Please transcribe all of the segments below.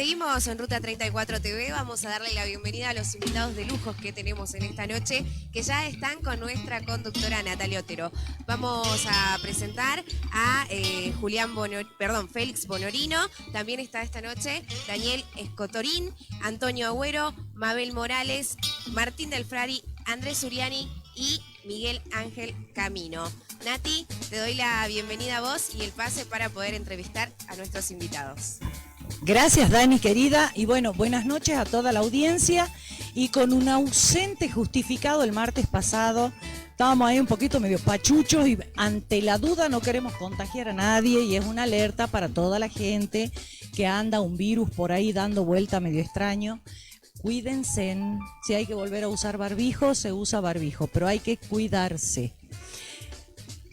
Seguimos en Ruta 34 TV, vamos a darle la bienvenida a los invitados de lujos que tenemos en esta noche, que ya están con nuestra conductora Natalia Otero. Vamos a presentar a Félix Bonorino, también está esta noche Daniel Escotorín, Antonio Agüero, Mabel Morales, Martín Del Frari, Andrés Uriani y Miguel Ángel Camino. Nati, te doy la bienvenida a vos y el pase para poder entrevistar a nuestros invitados. Gracias, Dani, querida. Y bueno, buenas noches a toda la audiencia. Y con un ausente justificado el martes pasado, estábamos ahí un poquito medio pachuchos y ante la duda no queremos contagiar a nadie y es una alerta para toda la gente que anda un virus por ahí dando vuelta medio extraño. Cuídense. Si hay que volver a usar barbijo, se usa barbijo, pero hay que cuidarse.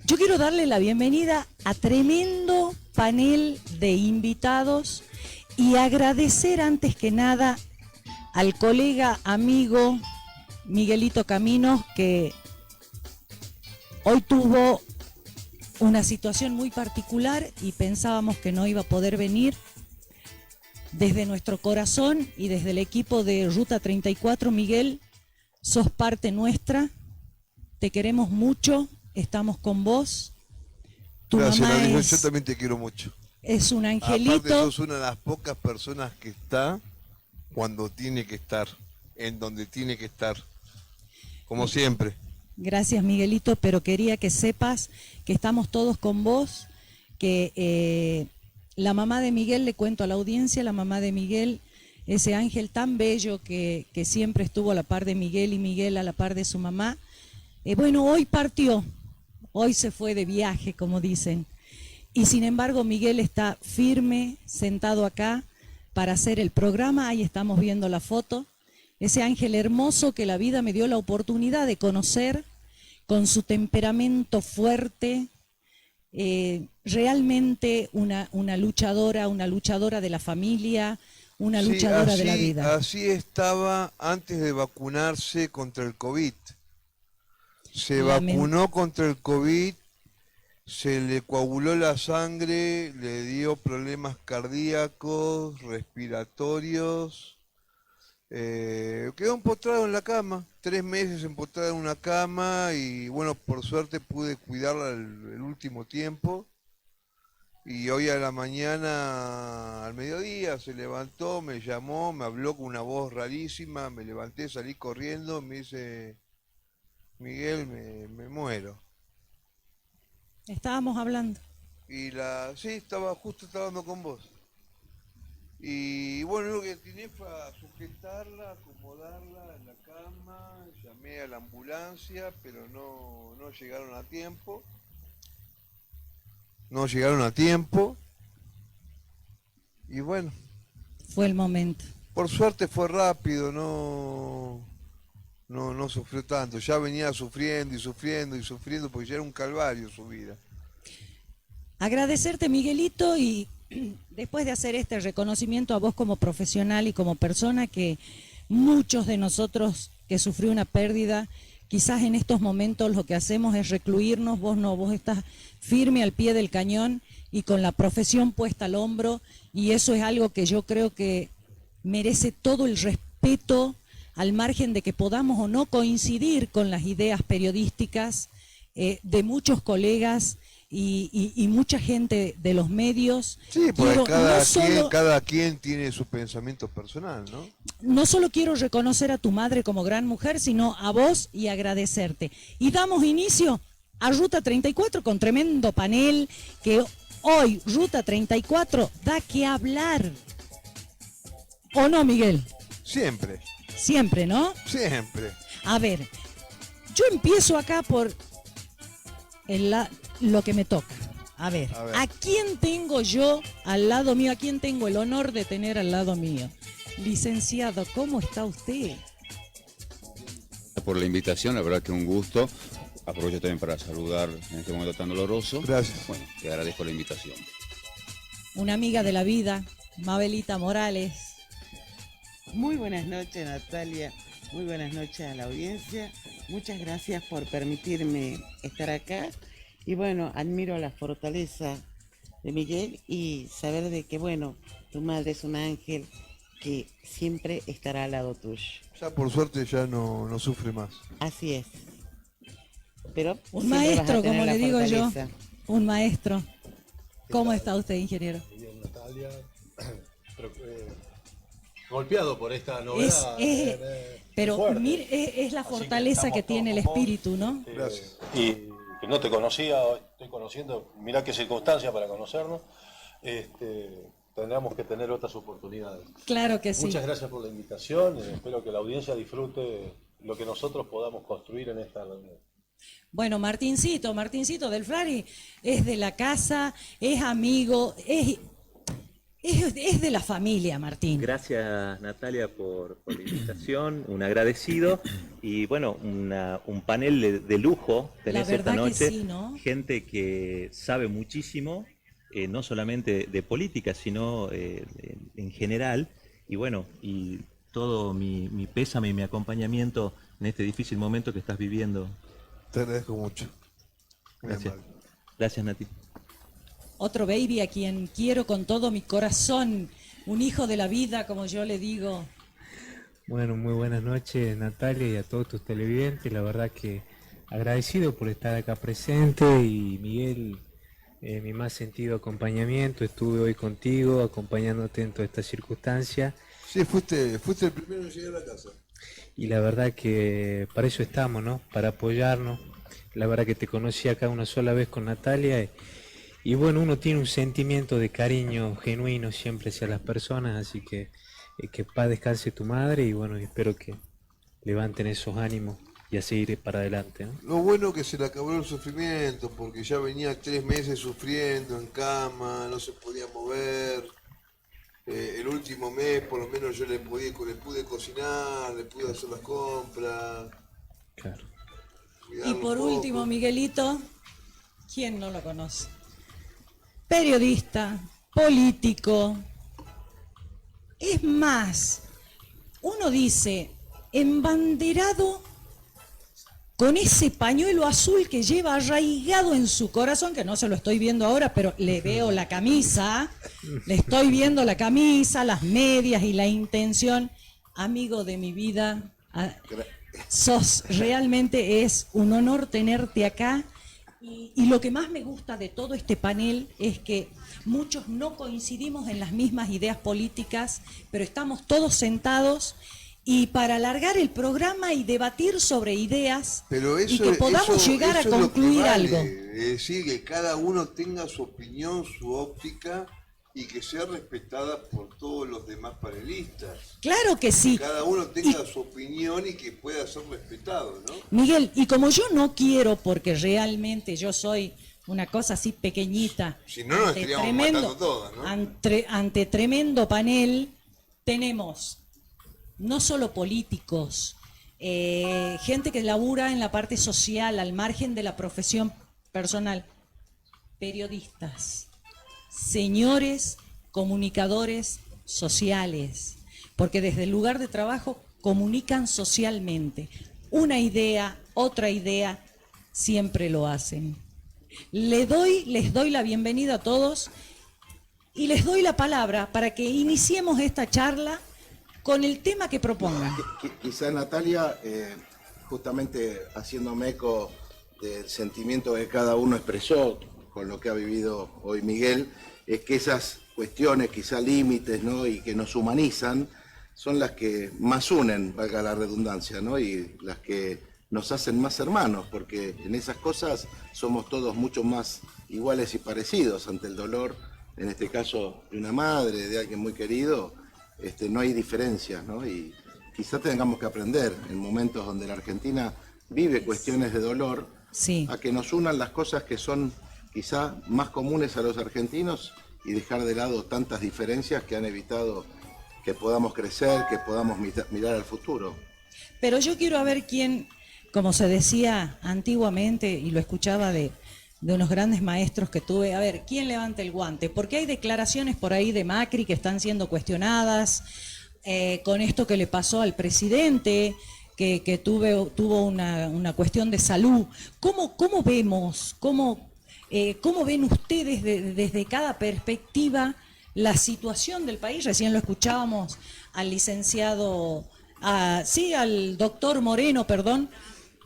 Yo quiero darle la bienvenida a tremendo panel de invitados y agradecer antes que nada al colega, amigo Miguelito Camino, que hoy tuvo una situación muy particular y pensábamos que no iba a poder venir. Desde nuestro corazón y desde el equipo de Ruta 34, Miguel, sos parte nuestra, te queremos mucho, estamos con vos. Tu Gracias, mamá Dani, yo también te quiero mucho. Es un angelito. Aparte sos una de las pocas personas que está cuando tiene que estar, en donde tiene que estar, como siempre. Gracias, Miguelito, pero quería que sepas que estamos todos con vos, que la mamá de Miguel, le cuento a la audiencia, la mamá de Miguel, ese ángel tan bello que siempre estuvo a la par de Miguel y Miguel a la par de su mamá, bueno, hoy partió, hoy se fue de viaje, como dicen. Y sin embargo, Miguel está firme, sentado acá para hacer el programa. Ahí estamos viendo la foto. Ese ángel hermoso que la vida me dio la oportunidad de conocer, con su temperamento fuerte, realmente una luchadora de la familia, una luchadora de la vida. Así estaba antes de vacunarse contra el COVID. Se vacunó contra el COVID. Se le coaguló la sangre, le dio problemas cardíacos, respiratorios, quedó empotrado en la cama, 3 meses empotrado en una cama y bueno, por suerte pude cuidarla el último tiempo y hoy a la mañana, al mediodía, se levantó, me llamó, me habló con una voz rarísima, me levanté, salí corriendo, me dice, Miguel, me muero. Estábamos hablando. Y estaba hablando con vos. Y bueno, lo que tenía fue sujetarla, acomodarla en la cama, llamé a la ambulancia, pero no llegaron a tiempo. No llegaron a tiempo. Y bueno. Fue el momento. Por suerte fue rápido, no sufrió tanto, ya venía sufriendo porque ya era un calvario su vida. Agradecerte, Miguelito, y después de hacer este reconocimiento a vos como profesional y como persona, que muchos de nosotros que sufrió una pérdida, quizás en estos momentos lo que hacemos es recluirnos, vos no, vos estás firme al pie del cañón y con la profesión puesta al hombro, y eso es algo que yo creo que merece todo el respeto, al margen de que podamos o no coincidir con las ideas periodísticas de muchos colegas y mucha gente de los medios. Sí, porque cada quien tiene su pensamiento personal, ¿no? No solo quiero reconocer a tu madre como gran mujer, sino a vos y agradecerte. Y damos inicio a Ruta 34 con tremendo panel que hoy Ruta 34 da que hablar. ¿O no, Miguel? Siempre. Siempre, ¿no? Siempre. A ver, yo empiezo acá por lo que me toca. A ver, ¿a quién tengo yo al lado mío? ¿A quién tengo el honor de tener al lado mío? Licenciado, ¿cómo está usted? Por la invitación, la verdad que un gusto. Aprovecho también para saludar en este momento tan doloroso. Gracias. Bueno, te agradezco la invitación. Una amiga de la vida, Mabelita Morales. Muy buenas noches, Natalia. Muy buenas noches a la audiencia. Muchas gracias por permitirme estar acá. Y bueno, admiro la fortaleza de Miguel y saber de que, bueno, tu madre es un ángel que siempre estará al lado tuyo. Ya por suerte ya no sufre más. Así es. Pero Un siempre vas a maestro, tener como la le digo yo. fortaleza. Un maestro. ¿Cómo está usted, ingeniero? Bien, Natalia. Pero, golpeado por esta Es, novedad. pero fuerte. mire, es la Así que fortaleza que estamos tiene el todos con vos. espíritu, ¿no? Gracias. Y que no te conocía, hoy estoy conociendo, mirá qué circunstancia para conocernos. Tendríamos que tener otras oportunidades. Claro que sí. Muchas gracias por la invitación, espero que la audiencia disfrute lo que nosotros podamos construir en esta reunión. Bueno, Martincito del Frari es de la casa, es amigo, es de la familia, Martín. Gracias, Natalia, por la invitación, un agradecido y bueno, un panel de lujo tenés esta verdad que noche, sí, ¿no? gente que sabe muchísimo, no solamente de política, sino en general, y bueno, y todo mi pésame y mi acompañamiento en este difícil momento que estás viviendo. Te agradezco mucho. Muy Gracias. amable. Gracias, Nati. Otro baby a quien quiero con todo mi corazón, un hijo de la vida, como yo le digo. Bueno, muy buenas noches, Natalia, y a todos tus televidentes. La verdad que agradecido por estar acá presente, y Miguel, mi más sentido acompañamiento. Estuve hoy contigo, acompañándote en toda esta circunstancia. Sí, fuiste el primero en llegar a la casa. Y la verdad que para eso estamos, ¿no? Para apoyarnos. La verdad que te conocí acá una sola vez con Natalia, y bueno, uno tiene un sentimiento de cariño genuino siempre hacia las personas, así que paz descanse tu madre, y bueno, espero que levanten esos ánimos y a seguir para adelante, ¿no? Lo bueno que se le acabó el sufrimiento, porque ya venía 3 meses sufriendo en cama, no se podía mover. El último mes por lo menos yo le pude cocinar, le pude hacer las compras. Claro. Y cuidarlo por un poco. último, Miguelito, ¿quién no lo conoce? Periodista, político. Es más, uno dice, embanderado con ese pañuelo azul que lleva arraigado en su corazón, que no se lo estoy viendo ahora, pero le veo la camisa, le estoy viendo la camisa, las medias y la intención. Amigo de mi vida, realmente es un honor tenerte acá. Y lo que más me gusta de todo este panel es que muchos no coincidimos en las mismas ideas políticas, pero estamos todos sentados y para alargar el programa y debatir sobre ideas, Pero y que podamos llegar a eso es lo que concluir vale. algo. Es decir, que cada uno tenga su opinión, su óptica, y que sea respetada por todos los demás panelistas. Claro que sí. Que cada uno tenga su opinión y que pueda ser respetado, ¿no? Miguel, y como yo no quiero, porque realmente yo soy una cosa así pequeñita, Si no, nos estaríamos matando todos, ¿no? ante tremendo panel, tenemos no solo políticos, gente que labura en la parte social, al margen de la profesión personal, periodistas, señores comunicadores sociales, porque desde el lugar de trabajo comunican socialmente. Una idea, otra idea, siempre lo hacen. Les doy la bienvenida a todos y les doy la palabra para que iniciemos esta charla con el tema que propongan. Quizás Natalia, justamente haciéndome eco del sentimiento que cada uno expresó con lo que ha vivido hoy Miguel, es que esas cuestiones, quizás límites, ¿no?, y que nos humanizan, son las que más unen, valga la redundancia, ¿no?, y las que nos hacen más hermanos, porque en esas cosas somos todos mucho más iguales y parecidos ante el dolor, en este caso de una madre, de alguien muy querido. No hay diferencias, ¿no? Y quizá tengamos que aprender en momentos donde la Argentina vive cuestiones de dolor, sí, a que nos unan las cosas que son quizá más comunes a los argentinos y dejar de lado tantas diferencias que han evitado que podamos crecer, que podamos mirar al futuro. Pero yo quiero ver quién, como se decía antiguamente, y lo escuchaba de unos grandes maestros que tuve, a ver, ¿quién levanta el guante? Porque hay declaraciones por ahí de Macri que están siendo cuestionadas, con esto que le pasó al presidente, que tuvo una cuestión de salud. ¿Cómo vemos, cómo ven ustedes desde cada perspectiva la situación del país. Recién lo escuchábamos al licenciado, al doctor Moreno, perdón,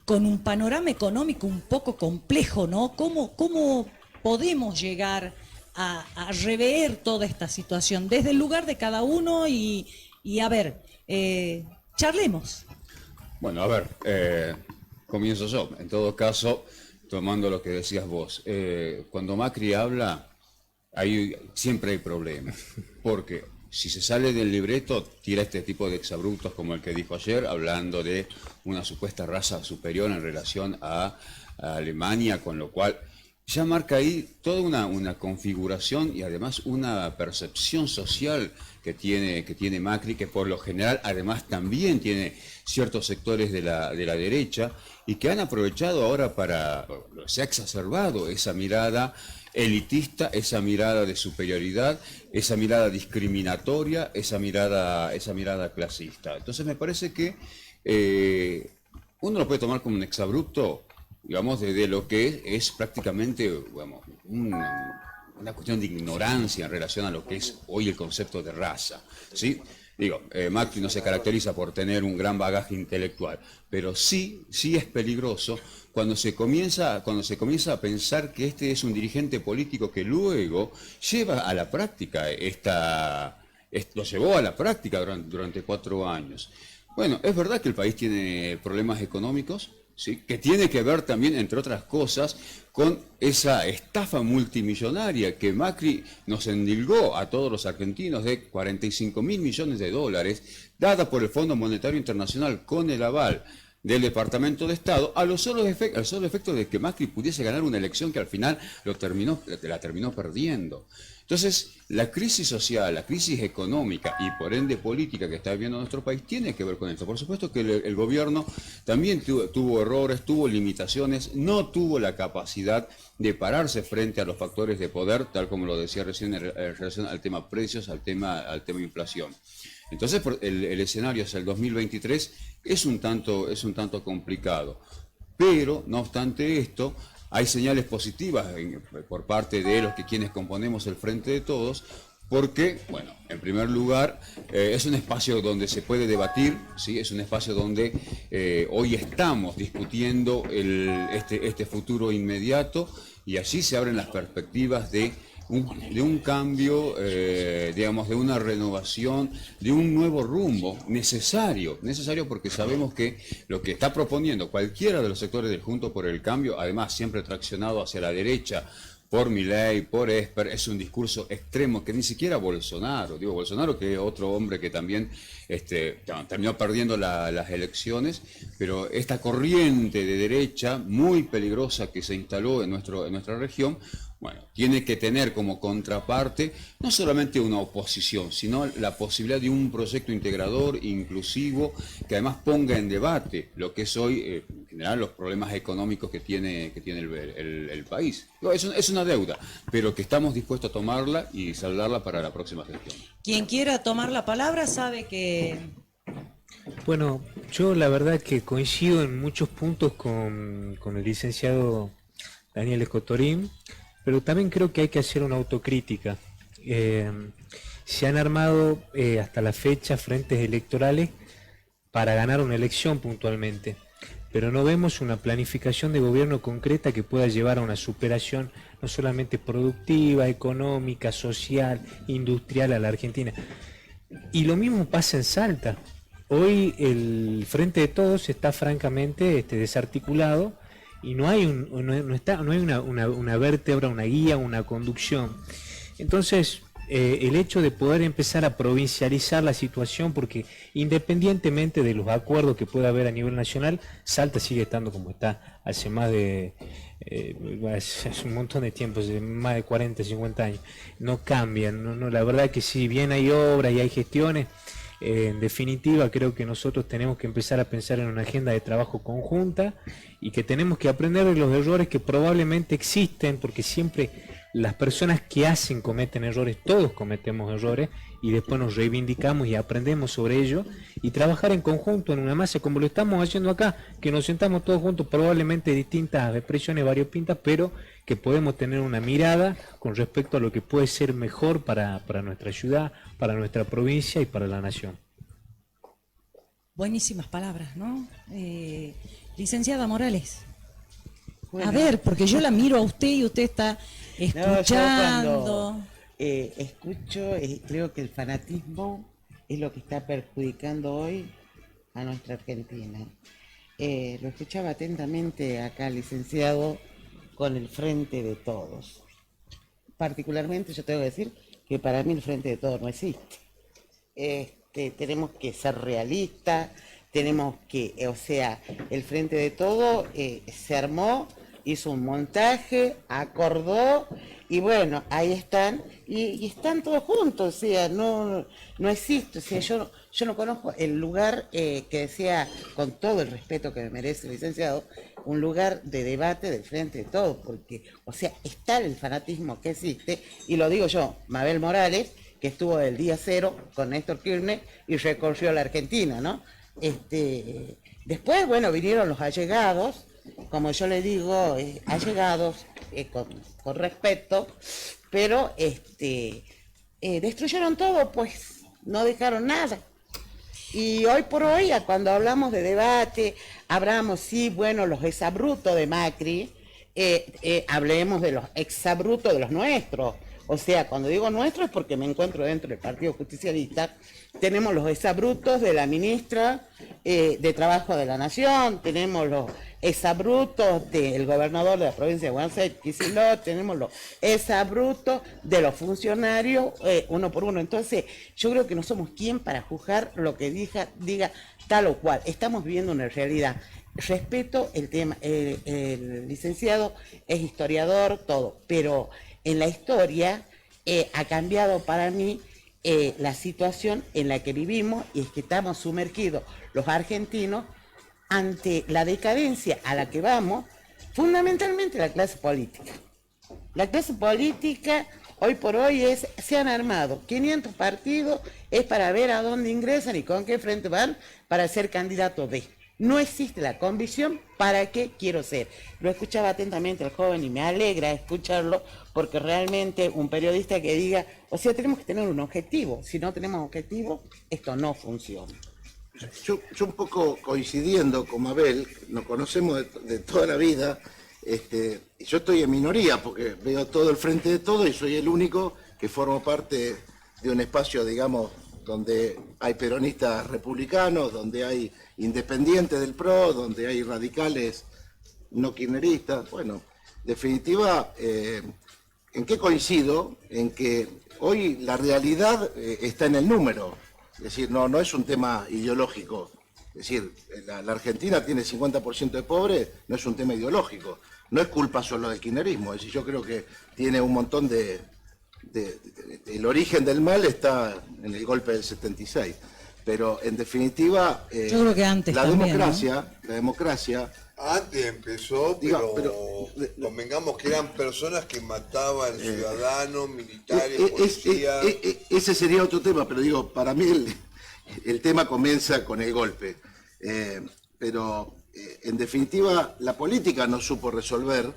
con un panorama económico un poco complejo, ¿no? ¿Cómo podemos llegar a rever toda esta situación desde el lugar de cada uno y a ver, charlemos? Bueno, a ver, comienzo yo. En todo caso, tomando lo que decías vos, cuando Macri habla, siempre hay problemas, porque si se sale del libreto, tira este tipo de exabruptos como el que dijo ayer, hablando de una supuesta raza superior en relación a Alemania, con lo cual ya marca ahí toda una configuración y además una percepción social que tiene Macri, que por lo general además también tiene ciertos sectores de la derecha y que han aprovechado ahora se ha exacerbado esa mirada elitista, esa mirada de superioridad, esa mirada discriminatoria, esa mirada clasista. Entonces me parece que uno lo puede tomar como un exabrupto, digamos, de lo que es prácticamente, digamos, una cuestión de ignorancia en relación a lo que es hoy el concepto de raza, ¿sí? Digo, Macri no se caracteriza por tener un gran bagaje intelectual, pero sí es peligroso cuando se comienza a pensar que este es un dirigente político que luego lleva a la práctica lo llevó a la práctica durante 4 años. Bueno, es verdad que el país tiene problemas económicos, ¿sí?, que tiene que ver también, entre otras cosas, con esa estafa multimillonaria que Macri nos endilgó a todos los argentinos de 45.000 millones de dólares, dada por el Fondo Monetario Internacional con el aval del Departamento de Estado, al solo efecto de que Macri pudiese ganar una elección que al final la terminó perdiendo. Entonces, la crisis social, la crisis económica y por ende política que está viviendo nuestro país tiene que ver con esto. Por supuesto que el gobierno también tuvo errores, tuvo limitaciones, no tuvo la capacidad de pararse frente a los factores de poder, tal como lo decía recién en relación al tema precios, al tema inflación. Entonces, el escenario hacia el 2023 es un tanto complicado. Pero, no obstante esto, hay señales positivas por parte de quienes componemos el Frente de Todos, porque, bueno, en primer lugar, es un espacio donde se puede debatir, ¿sí? Es un espacio donde hoy estamos discutiendo este futuro inmediato y allí se abren las perspectivas de un cambio, digamos, de una renovación, de un nuevo rumbo necesario porque sabemos que lo que está proponiendo cualquiera de los sectores del Juntos por el Cambio, además siempre traccionado hacia la derecha, por Milei, por Esper, es un discurso extremo que ni siquiera Bolsonaro, que es otro hombre que también terminó perdiendo las elecciones, pero esta corriente de derecha muy peligrosa que se instaló en nuestra región, bueno, tiene que tener como contraparte no solamente una oposición, sino la posibilidad de un proyecto integrador, inclusivo, que además ponga en debate lo que es hoy, en general, los problemas económicos que tiene el país. Es una deuda, pero que estamos dispuestos a tomarla y saldarla para la próxima gestión. Quien quiera tomar la palabra sabe que... Bueno, yo la verdad que coincido en muchos puntos con el licenciado Daniel Escotorín, pero también creo que hay que hacer una autocrítica. Se han armado hasta la fecha frentes electorales para ganar una elección puntualmente, pero no vemos una planificación de gobierno concreta que pueda llevar a una superación no solamente productiva, económica, social, industrial a la Argentina. Y lo mismo pasa en Salta. Hoy el Frente de Todos está francamente desarticulado y no hay una vértebra, una guía, una conducción. Entonces, el hecho de poder empezar a provincializar la situación, porque independientemente de los acuerdos que pueda haber a nivel nacional, Salta sigue estando como está hace más de hace un montón de tiempo, hace más de 40, 50 años. No cambian, la verdad que si bien hay obras y hay gestiones, en definitiva creo que nosotros tenemos que empezar a pensar en una agenda de trabajo conjunta y que tenemos que aprender de los errores que probablemente existen, porque siempre las personas que hacen cometen errores, todos cometemos errores, y después nos reivindicamos y aprendemos sobre ello, y trabajar en conjunto en una masa, como lo estamos haciendo acá, que nos sentamos todos juntos, probablemente distintas expresiones variopintas, pero que podemos tener una mirada con respecto a lo que puede ser mejor para nuestra ciudad, para nuestra provincia y para la nación. Buenísimas palabras, ¿no? Licenciada Morales. Bueno. A ver, porque yo la miro a usted y usted está escuchando. No, escucho, creo que el fanatismo es lo que está perjudicando hoy a nuestra Argentina. Lo escuchaba atentamente acá, licenciado, con el Frente de Todos. Particularmente yo tengo que decir que para mí el Frente de Todos no existe. Tenemos que ser realistas, tenemos que, o sea, el Frente de Todos se armó, hizo un montaje, acordó, y bueno, ahí están, y están todos juntos, o sea, no existe, o sea, yo no conozco el lugar que sea, con todo el respeto que me merece el licenciado, un lugar de debate del Frente de Todos, porque, o sea, está el fanatismo que existe, y lo digo yo, Mabel Morales, que estuvo del día cero con Néstor Kirchner y recorrió la Argentina, ¿no? Después, bueno, vinieron los allegados, como yo le digo, allegados con respeto, pero destruyeron todo, pues, no dejaron nada. Y hoy por hoy, cuando hablamos de debate, hablamos, sí, bueno, los exabrutos de Macri, hablemos de los exabrutos de los nuestros. O sea, cuando digo nuestro es porque me encuentro dentro del Partido Justicialista. Tenemos los exabrutos de la ministra de Trabajo de la Nación, tenemos los exabrutos del gobernador de la provincia de Buenos Aires, Kicillof, tenemos los exabrutos de los funcionarios uno por uno. Entonces, yo creo que no somos quien para juzgar lo que diga tal o cual. Estamos viviendo una realidad. Respeto el tema, el licenciado es historiador, todo, pero en la historia ha cambiado para mí la situación en la que vivimos, y es que estamos sumergidos los argentinos ante la decadencia a la que vamos, fundamentalmente la clase política. La clase política hoy por hoy se han armado 500 partidos, es para ver a dónde ingresan y con qué frente van para ser candidatos de. No existe la convicción para qué quiero ser. Lo escuchaba atentamente el joven y me alegra escucharlo, porque realmente un periodista que diga, o sea, tenemos que tener un objetivo. Si no tenemos objetivo, esto no funciona. Yo un poco coincidiendo con Mabel, nos conocemos de toda la vida, yo estoy en minoría porque veo todo el Frente de Todo y soy el único que formo parte de un espacio, digamos, donde hay peronistas republicanos, donde hay independientes del PRO, donde hay radicales no kirchneristas. Bueno, en definitiva, ¿en qué coincido? En que hoy la realidad está en el número. Es decir, no es un tema ideológico. Es decir, la Argentina tiene 50% de pobres, no es un tema ideológico. No es culpa solo del kirchnerismo. Es decir, yo creo que tiene un montón el origen del mal está en el golpe del 76. Pero en definitiva, yo creo que antes la también, democracia. Antes empezó, pero convengamos que eran personas que mataban ciudadanos, militares, policías. Ese sería otro tema, pero digo, para mí el tema comienza con el golpe. Pero en definitiva, la política no supo resolver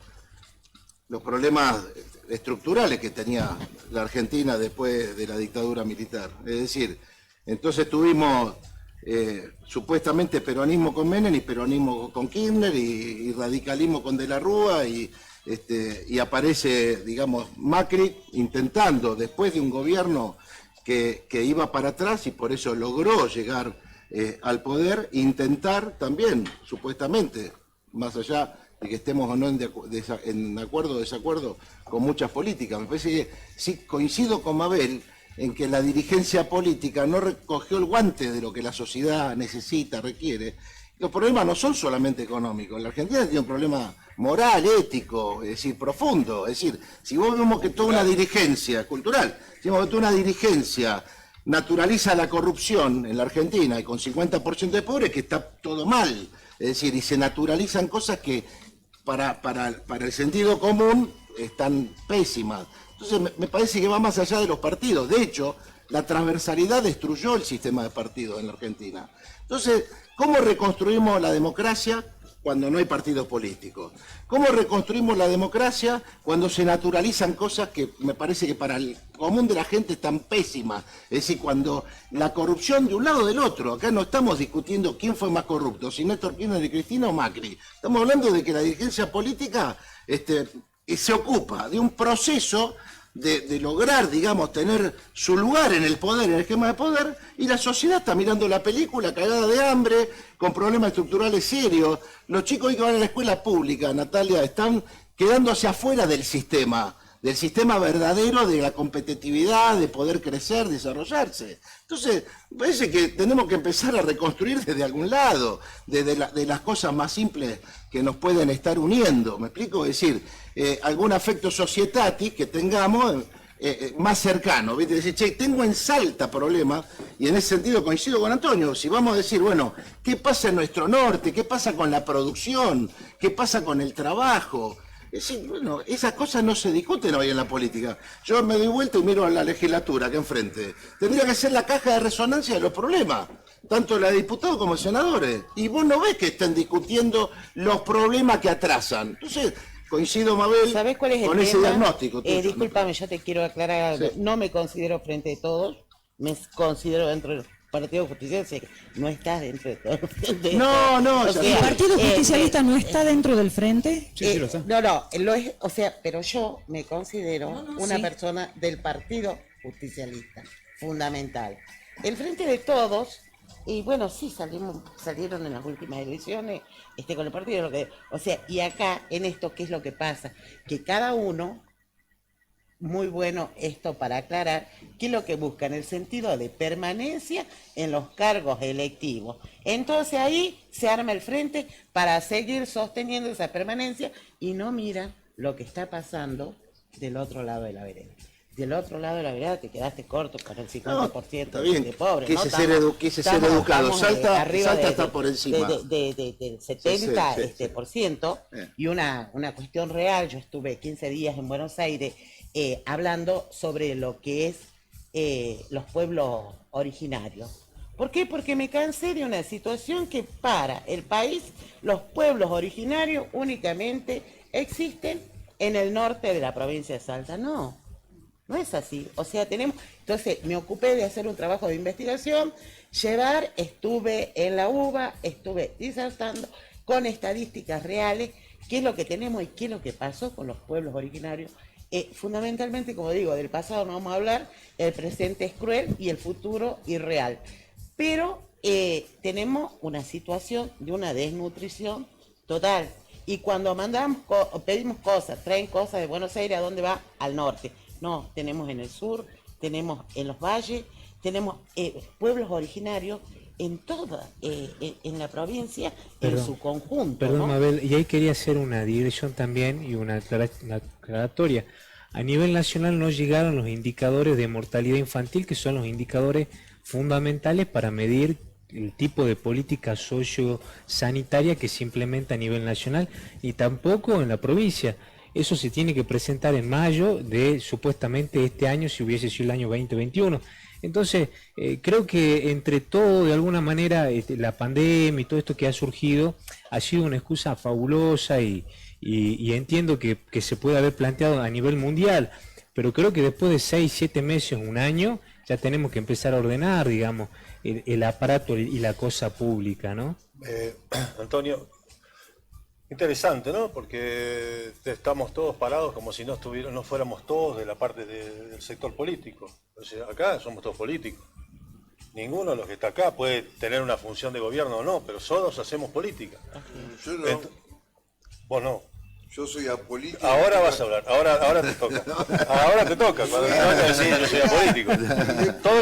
los problemas estructurales que tenía la Argentina después de la dictadura militar. Es decir, entonces tuvimos supuestamente peronismo con Menem y peronismo con Kirchner y radicalismo con De la Rúa y aparece, digamos, Macri intentando, después de un gobierno que iba para atrás y por eso logró llegar al poder, intentar también, supuestamente, más allá de que estemos o no en acuerdo o desacuerdo con muchas políticas. Me parece que sí coincido con Mabel en que la dirigencia política no recogió el guante de lo que la sociedad necesita, requiere. Los problemas no son solamente económicos. La Argentina tiene un problema moral, ético, es decir, profundo. Es decir, si vos vemos que toda una dirigencia cultural, si vemos que toda una dirigencia naturaliza la corrupción en la Argentina y con 50% de pobres, que está todo mal. Es decir, y se naturalizan cosas que para el sentido común están pésimas. Entonces me parece que va más allá de los partidos. De hecho, la transversalidad destruyó el sistema de partidos en la Argentina. Entonces, ¿cómo reconstruimos la democracia cuando no hay partidos políticos? ¿Cómo reconstruimos la democracia cuando se naturalizan cosas que me parece que para el común de la gente están pésimas? Es decir, cuando la corrupción de un lado o del otro, acá no estamos discutiendo quién fue más corrupto, si Néstor Kirchner y Cristina o Macri. Estamos hablando de que la dirigencia política se ocupa de un proceso de lograr, digamos, tener su lugar en el poder, en el esquema de poder, y la sociedad está mirando la película cagada de hambre, con problemas estructurales serios. Los chicos hoy que van a la escuela pública, Natalia, están quedándose afuera del sistema verdadero de la competitividad, de poder crecer, desarrollarse. Entonces, me parece que tenemos que empezar a reconstruir desde algún lado, de las cosas más simples que nos pueden estar uniendo. ¿Me explico? Es decir, algún afecto societatis que tengamos más cercano. ¿Viste? Decir, che, tengo en Salta problemas, y en ese sentido coincido con Antonio. Si vamos a decir, bueno, ¿qué pasa en nuestro norte? ¿Qué pasa con la producción? ¿Qué pasa con el trabajo? Es decir, bueno, esas cosas no se discuten hoy en la política. Yo me doy vuelta y miro a la legislatura acá enfrente. Tendría que ser la caja de resonancia de los problemas, tanto la de diputados como de senadores. Y vos no ves que estén discutiendo los problemas que atrasan. Entonces, coincido, Mabel, ¿sabés cuál es el con tema? Ese diagnóstico. Discúlpame, yo te quiero aclarar algo. Sí. No me considero frente de todos, me considero dentro del Partido Justicialista. No estás dentro de todo el frente. No, ¿El Partido Justicialista no está dentro del frente? Sí, lo está. No, lo es, o sea, pero yo me considero una persona del Partido Justicialista, fundamental. El Frente de Todos, y bueno, sí, salieron en las últimas elecciones con el partido, o sea, y acá, en esto, ¿qué es lo que pasa? Que cada uno, muy bueno esto para aclarar, ¿qué es lo que busca? En el sentido de permanencia en los cargos electivos. Entonces ahí se arma el frente para seguir sosteniendo esa permanencia y no mira lo que está pasando del otro lado de la vereda. Del otro lado de la vereda te quedaste corto con el 50% de pobres. Quise ser educado. Salta está por encima. Del 70%. Y una cuestión real, yo estuve 15 días en Buenos Aires hablando sobre lo que es los pueblos originarios. ¿Por qué? Porque me cansé de una situación que para el país los pueblos originarios únicamente existen en el norte de la provincia de Salta. No es así. O sea, entonces me ocupé de hacer un trabajo de investigación, estuve en la UBA, estuve disertando con estadísticas reales, qué es lo que tenemos y qué es lo que pasó con los pueblos originarios. Fundamentalmente, como digo, del pasado no vamos a hablar, el presente es cruel y el futuro irreal. Pero tenemos una situación de una desnutrición total. Y cuando pedimos cosas, traen cosas de Buenos Aires, ¿a dónde va? Al norte. No, tenemos en el sur, tenemos en los valles, tenemos pueblos originarios en toda, en la provincia, en su conjunto. Perdón, ¿no? Mabel, y ahí quería hacer una digresión también y una aclaratoria. A nivel nacional no llegaron los indicadores de mortalidad infantil, que son los indicadores fundamentales para medir el tipo de política sociosanitaria que se implementa a nivel nacional, y tampoco en la provincia. Eso se tiene que presentar en mayo de supuestamente este año, si hubiese sido el año 2021. Entonces, creo que entre todo, de alguna manera, la pandemia y todo esto que ha surgido ha sido una excusa fabulosa y entiendo que se puede haber planteado a nivel mundial, pero creo que después de 6, 7 meses, un año, ya tenemos que empezar a ordenar, digamos, el aparato y la cosa pública, ¿no? Antonio, interesante, ¿no? Porque estamos todos parados como si no fuéramos todos de la parte del sector político. O sea, acá somos todos políticos. Ninguno de los que está acá puede tener una función de gobierno o no, pero todos hacemos política. Yo no. Vos no. Yo soy apolítico. Ahora vas a hablar, ahora te toca. Ahora te toca, cuando te vas a decir yo soy apolítico. Todos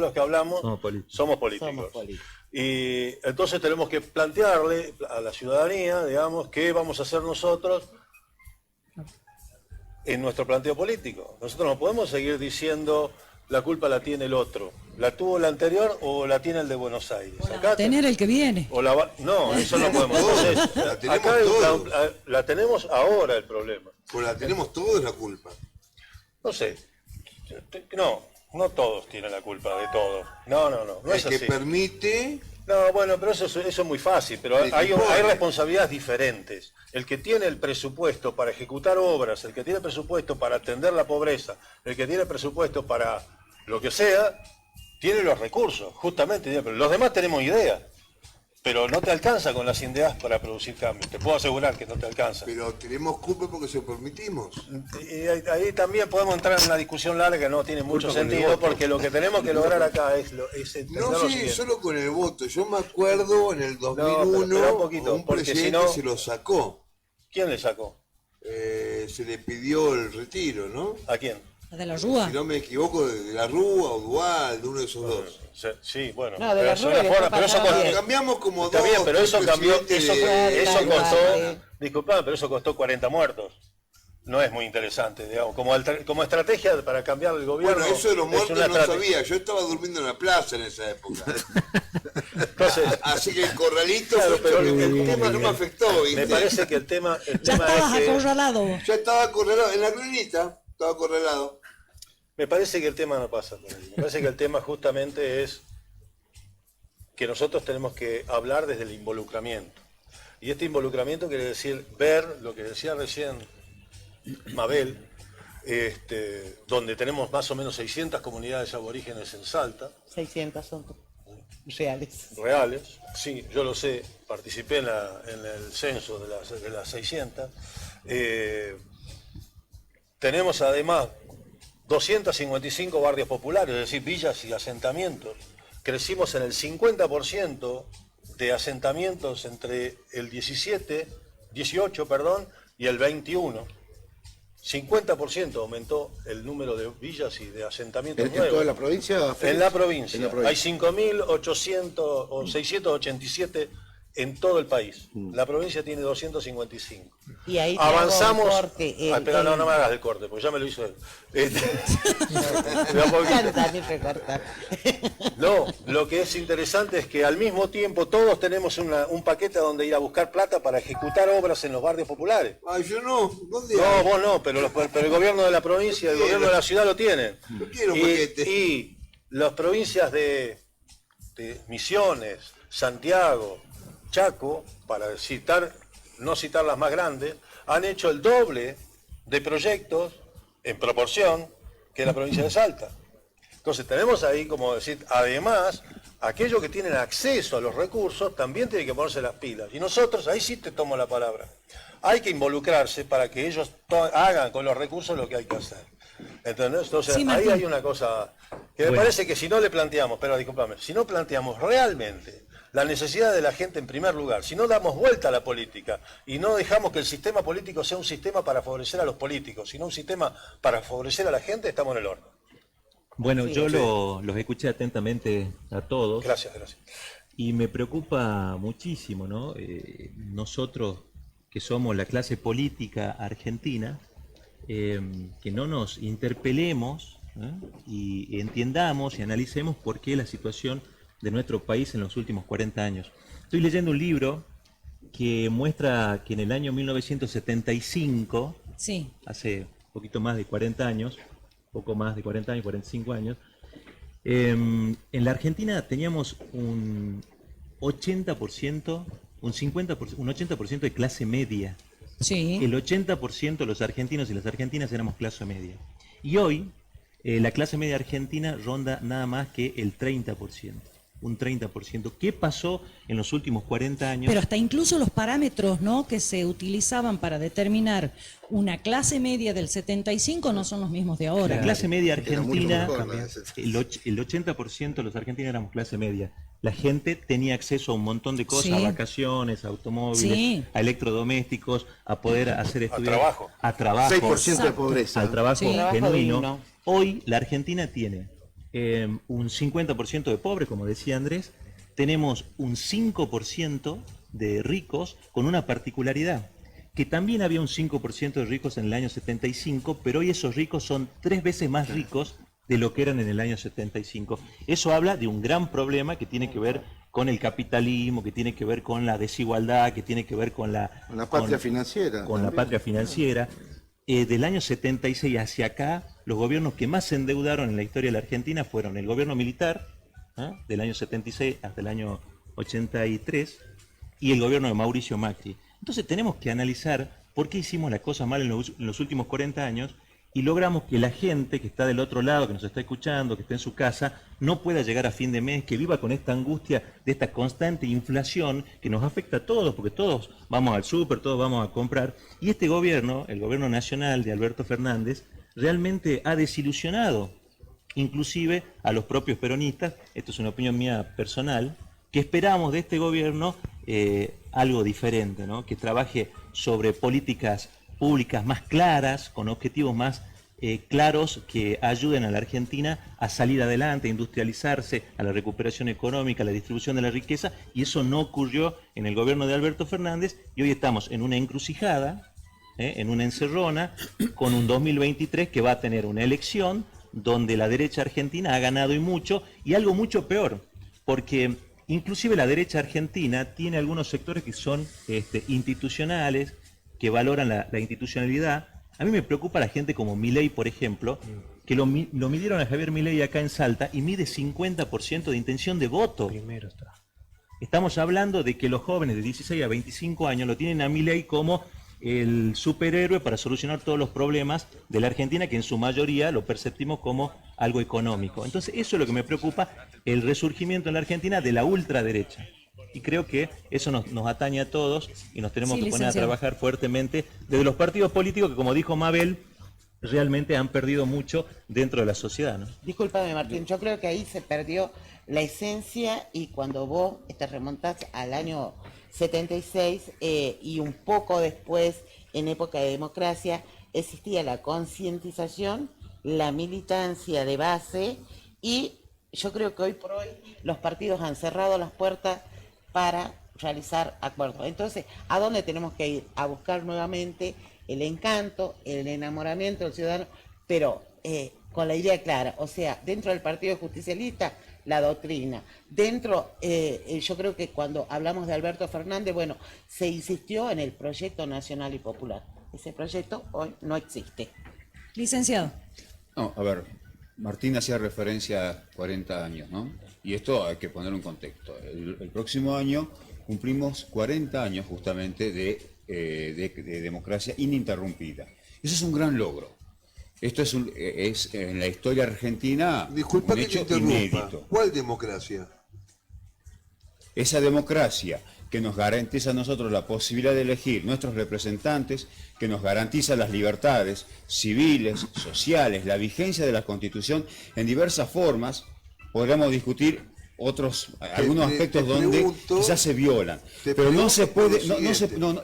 los que hablamos somos políticos. Y entonces tenemos que plantearle a la ciudadanía, digamos, qué vamos a hacer nosotros en nuestro planteo político. Nosotros no podemos seguir diciendo la culpa la tiene el otro. ¿La tuvo el anterior o la tiene el de Buenos Aires? Acá tener el que viene. No, eso no podemos. Entonces, acá la tenemos ahora el problema. Pues la tenemos todos la culpa. No sé. No todos tienen la culpa de todo. No es El que así. permite... No, bueno, pero eso es muy fácil, pero hay responsabilidades diferentes. El que tiene el presupuesto para ejecutar obras, el que tiene el presupuesto para atender la pobreza, el que tiene el presupuesto para lo que sea, tiene los recursos, justamente. Pero los demás tenemos ideas, pero no te alcanza con las ideas para producir cambios. Te puedo asegurar que no te alcanza. Pero tenemos culpa porque se permitimos. Y ahí también podemos entrar en una discusión larga que no tiene mucho sentido, porque lo que tenemos que lograr acá es entender No, lo sí, siguiente. solo con el voto. Yo me acuerdo en el 2001, pero un poquito, un porque presidente si no- se lo sacó. ¿Quién le sacó? Se le pidió el retiro, ¿no? ¿A quién? La de la Rúa. Si no me equivoco, de la Rúa o Dual, de uno de esos dos. Sí, bueno. No, de pero la eso Rúa era le fuera, está pero eso pasando costó- bien. Cambiamos como Está dos. bien, pero eso tres cambió, presidentes eso de- costó, disculpame, pero eso costó 40 muertos. No es muy interesante, digamos, como estrategia para cambiar el gobierno. Bueno, eso de los es muertos una no estrategia. sabía. Yo estaba durmiendo en la plaza en esa época. Entonces, Así que el corralito Claro, fue pero el tema no me afectó. ¿viste? me parece que el tema Ya es estabas que acorralado. Ya estaba acorralado, en la clínica estaba acorralado. me parece que el tema no pasa por ahí. Me parece que el tema justamente es que nosotros tenemos que hablar desde el involucramiento. Y este involucramiento quiere decir ver lo que decía recién Mabel, donde tenemos más o menos 600 comunidades aborígenes en Salta, 600 son reales. reales, sí, yo lo sé, participé en el censo de las 600. Tenemos además 255 barrios populares, es decir, villas y asentamientos. Crecimos en el 50% de asentamientos entre el 18, y el 21. 50% aumentó el número de villas y de asentamientos ¿En nuevos. toda la provincia? Félix? En la provincia. En la provincia. Hay 5.800 o 687 en todo el país. La provincia tiene 255. Y ahí te hago Avanzamos. un corte, Espera, no me hagas el corte, porque ya me lo hizo él. De a poquito. Dani, recorta. No, lo que es interesante es que al mismo tiempo todos tenemos un paquete a donde ir a buscar plata para ejecutar obras en los barrios populares. Ay, yo no. ¿Dónde No, hay? vos no, pero el gobierno de la provincia y el gobierno de la ciudad lo tienen. Yo quiero un paquete. Y las provincias de Misiones, Santiago, Chaco, para no citar las más grandes, han hecho el doble de proyectos en proporción que la provincia de Salta. Entonces tenemos ahí, como decir, además, aquellos que tienen acceso a los recursos también tienen que ponerse las pilas. Y nosotros, ahí sí te tomo la palabra, hay que involucrarse para que ellos hagan con los recursos lo que hay que hacer. ¿Entendés? Entonces Sí, ahí Martín. hay una cosa que me Bueno. parece que si no le planteamos, pero discúlpame, si no planteamos realmente la necesidad de la gente en primer lugar, si no damos vuelta a la política y no dejamos que el sistema político sea un sistema para favorecer a los políticos, sino un sistema para favorecer a la gente, estamos en el horno. Bueno, Sí, yo sí. los escuché atentamente a todos Gracias. y me preocupa muchísimo, ¿no? Nosotros que somos la clase política argentina, que no nos interpelemos, ¿eh? Y entiendamos y analicemos por qué la situación de nuestro país en los últimos 40 años. Estoy leyendo un libro que muestra que en el año 1975, Sí. hace un poquito más de 40 años, poco más de 40 años, 45 años, en la Argentina teníamos un 80%, un 50%, un 80% de clase media. Sí. El 80% de los argentinos y las argentinas éramos clase media. Y hoy la clase media argentina ronda nada más que el 30%. Un 30%. ¿Qué pasó en los últimos 40 años? Pero hasta incluso los parámetros, ¿no?, que se utilizaban para determinar una clase media del 75 no son los mismos de ahora. La clase media Era mucho argentina, mejor la de el 80% de los argentinos éramos clase media. La gente tenía acceso a un montón de cosas, Sí. a vacaciones, a automóviles, Sí. a electrodomésticos, a poder hacer estudios. trabajo. A trabajo. 6% de Exacto. pobreza. Al trabajo Sí. Trabajo genuino. digno. Hoy la Argentina tiene un 50% de pobres, como decía Andrés, tenemos un 5% de ricos con una particularidad, que también había un 5% de ricos en el año 75, pero hoy esos ricos son 3 veces más ricos de lo que eran en el año 75. Eso habla de un gran problema que tiene que ver con el capitalismo, que tiene que ver con la desigualdad, que tiene que ver con la Con la patria financiera. con la también. patria financiera. del año 76 hacia acá, los gobiernos que más se endeudaron en la historia de la Argentina fueron el gobierno militar, del año 76 hasta el año 83, y el gobierno de Mauricio Macri. Entonces tenemos que analizar por qué hicimos las cosas mal en los últimos 40 años y logramos que la gente que está del otro lado, que nos está escuchando, que está en su casa, no pueda llegar a fin de mes, que viva con esta angustia de esta constante inflación que nos afecta a todos, porque todos vamos al súper, todos vamos a comprar. Y este gobierno, el gobierno nacional de Alberto Fernández, realmente ha desilusionado, inclusive a los propios peronistas, esto es una opinión mía personal, que esperamos de este gobierno algo diferente, ¿no? Que trabaje sobre políticas públicas más claras, con objetivos más claros que ayuden a la Argentina a salir adelante, a industrializarse, a la recuperación económica, a la distribución de la riqueza, y eso no ocurrió en el gobierno de Alberto Fernández, y hoy estamos en una encrucijada, en una encerrona, con un 2023 que va a tener una elección donde la derecha argentina ha ganado y mucho, y algo mucho peor, porque inclusive la derecha argentina tiene algunos sectores que son institucionales, que valoran la institucionalidad. A mí me preocupa la gente como Milei, por ejemplo, que lo midieron a Javier Milei acá en Salta y mide 50% de intención de voto. Primero está. Estamos hablando de que los jóvenes de 16 a 25 años lo tienen a Milei como el superhéroe para solucionar todos los problemas de la Argentina, que en su mayoría lo percibimos como algo económico. Entonces eso es lo que me preocupa, el resurgimiento en la Argentina de la ultraderecha. Y creo que eso nos atañe a todos y nos tenemos que poner a trabajar fuertemente desde los partidos políticos que, como dijo Mabel, realmente han perdido mucho dentro de la sociedad, ¿no? Discúlpame, Martín, yo creo que ahí se perdió la esencia, y cuando vos te remontás al año 76 y un poco después, en época de democracia, existía la concientización, la militancia de base, y yo creo que hoy por hoy los partidos han cerrado las puertas para realizar acuerdos. Entonces, ¿a dónde tenemos que ir? A buscar nuevamente el encanto, el enamoramiento del ciudadano, pero con la idea clara. O sea, dentro del Partido Justicialista, la doctrina. Dentro, yo creo que cuando hablamos de Alberto Fernández, bueno, se insistió en el proyecto nacional y popular. Ese proyecto hoy no existe. Licenciado. No, a ver, Martín hacía referencia a 40 años, ¿no? Y esto hay que poner en contexto. El próximo año cumplimos 40 años justamente de democracia ininterrumpida. Eso es un gran logro. Esto es en la historia argentina Disculpa un que hecho te interrumpa. inédito. ¿Cuál democracia? Esa democracia que nos garantiza a nosotros la posibilidad de elegir nuestros representantes, que nos garantiza las libertades civiles, sociales, la vigencia de la Constitución en diversas formas. Podríamos discutir algunos aspectos donde quizás se violan, pero no se puede,